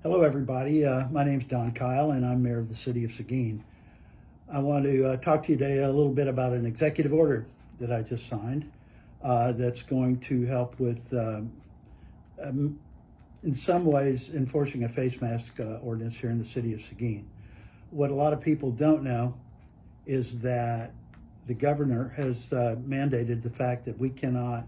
Hello, everybody. My name's Don Kyle, and I'm mayor of the city of Seguin. I want to talk to you today a little bit about an executive order that I just signed that's going to help with, in some ways, enforcing a face mask ordinance here in the city of Seguin. What a lot of people don't know is that the governor has mandated the fact that we cannot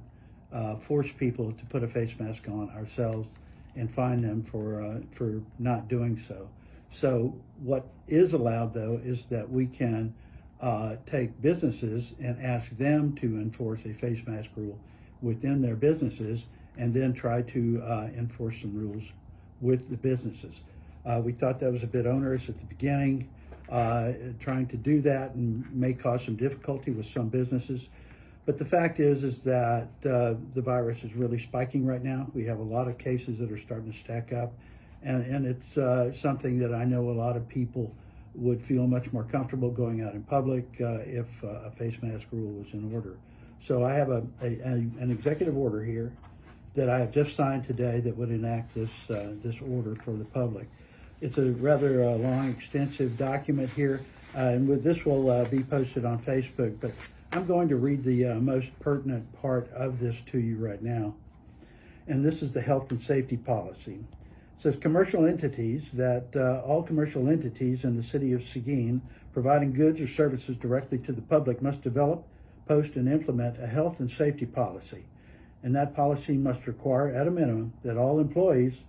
force people to put a face mask on ourselves and fine them for not doing so. So what is allowed, though, is that we can take businesses and ask them to enforce a face mask rule within their businesses, and then try to enforce some rules with the businesses. We thought that was a bit onerous at the beginning, trying to do that, and may cause some difficulty with some businesses. But the fact is that the virus is really spiking right now. We have a lot of cases that are starting to stack up, and it's something that I know a lot of people would feel much more comfortable going out in public if a face mask rule was in order. So I have an executive order here that I have just signed today that would enact this order for the public. It's a rather long, extensive document here, and this will be posted on Facebook, but I'm going to read the most pertinent part of this to you right now. And this is the health and safety policy. It says commercial entities, that all commercial entities in the city of Seguin providing goods or services directly to the public must develop, post, and implement a health and safety policy. And that policy must require, at a minimum, that all employees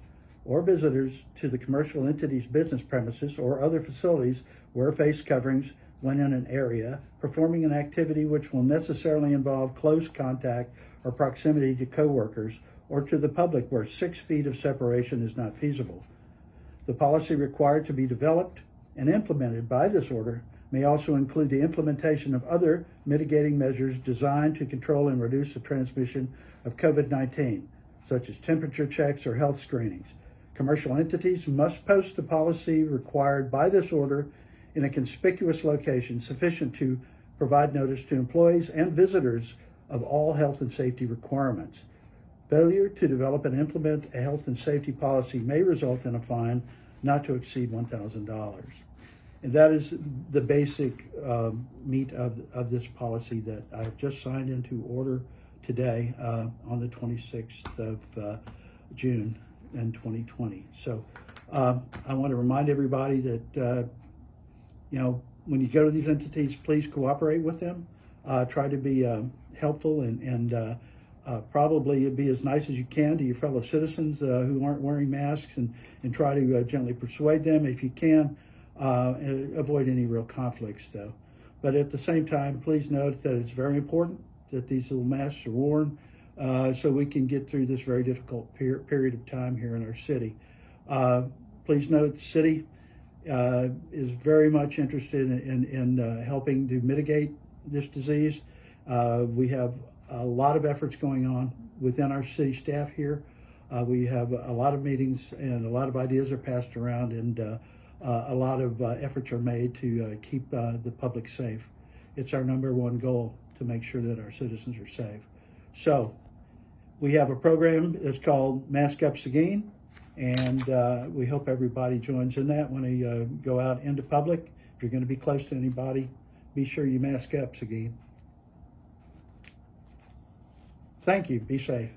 or visitors to the commercial entity's business premises or other facilities wear face coverings when in an area performing an activity which will necessarily involve close contact or proximity to coworkers or to the public where 6 feet of separation is not feasible. The policy required to be developed and implemented by this order may also include the implementation of other mitigating measures designed to control and reduce the transmission of COVID-19, such as temperature checks or health screenings. Commercial entities must post the policy required by this order in a conspicuous location sufficient to provide notice to employees and visitors of all health and safety requirements. Failure to develop and implement a health and safety policy may result in a fine not to exceed $1,000. And that is the basic meat of this policy that I've just signed into order today on the 26th of June in 2020. So I want to remind everybody that when you go to these entities, please cooperate with them. Try to be helpful and probably be as nice as you can to your fellow citizens who aren't wearing masks, and try to gently persuade them if you can. Avoid any real conflicts, though. But at the same time, please note that it's very important that these little masks are worn so we can get through this very difficult period of time here in our city. Please note the city is very much interested in helping to mitigate this disease. We have a lot of efforts going on within our city staff here. We have a lot of meetings, and a lot of ideas are passed around, and a lot of efforts are made to keep the public safe. It's our number one goal to make sure that our citizens are safe. So we have a program that's called Mask Up Seguin, and we hope everybody joins in that when they go out into public. If you're going to be close to anybody, be sure you mask up, Seguin. Thank you. Be safe.